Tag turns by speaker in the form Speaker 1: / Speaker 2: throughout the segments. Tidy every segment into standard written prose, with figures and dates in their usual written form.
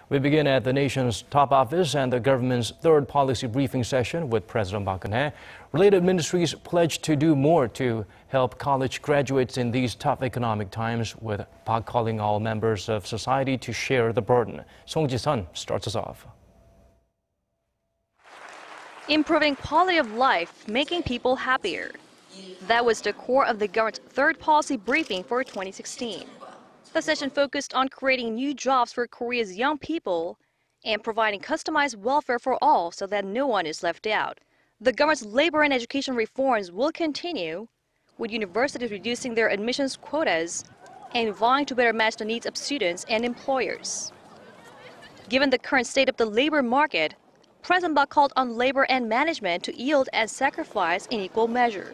Speaker 1: We begin at the nation's top office and the government's third policy briefing session with President Park Geun. Related ministries pledged to do more to help college graduates in these tough economic times, with Park calling all members of society to share the burden. Song Ji-sun starts us off.
Speaker 2: Improving quality of life, making people happier. That was the core of the government's third policy briefing for 2016. The session focused on creating new jobs for Korea's young people and providing customized welfare for all so that no one is left out. The government's labor and education reforms will continue, with universities reducing their admissions quotas and vowing to better match the needs of students and employers. Given the current state of the labor market, President Park called on labor and management to yield and sacrifice in equal measure.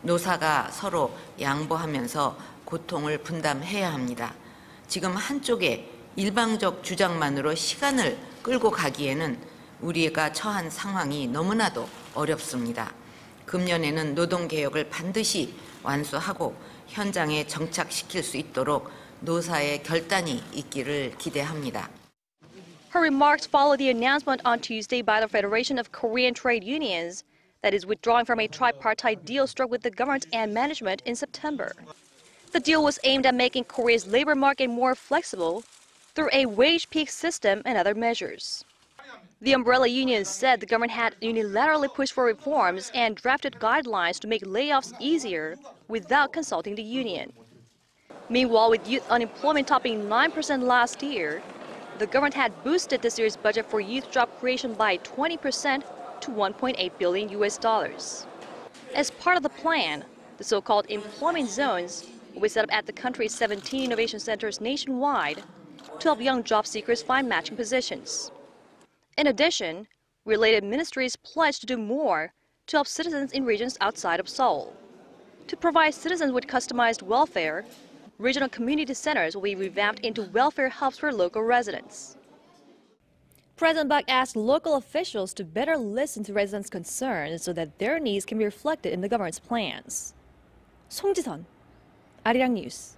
Speaker 3: 노사가 서로 양보하면서 고통을 분담해야 합니다. 지금 한쪽의 일방적 주장만으로 시간을 끌고 가기에는 우리가 처한 상황이 너무나도 어렵습니다. 금년에는 노동개혁을 반드시 완수하고 현장에 정착시킬 수 있도록 노사의 결단이 있기를 기대합니다.
Speaker 2: Her remarks follow the announcement on Tuesday by the Federation of Korean Trade Unions that is withdrawing from a tripartite deal struck with the government and management in September. The deal was aimed at making Korea's labor market more flexible through a wage peak system and other measures. The umbrella union said the government had unilaterally pushed for reforms and drafted guidelines to make layoffs easier without consulting the union. Meanwhile, with youth unemployment topping 9% last year, the government had boosted this year's budget for youth job creation by 20% to $1.8 billion. As part of the plan, the so-called employment zones will be set up at the country's 17 innovation centers nationwide to help young job seekers find matching positions. In addition, related ministries pledged to do more to help citizens in regions outside of Seoul. To provide citizens with customized welfare, regional community centers will be revamped into welfare hubs for local residents. President Park asked local officials to better listen to residents' concerns so that their needs can be reflected in the government's plans. Song Ji-sun, Arirang News.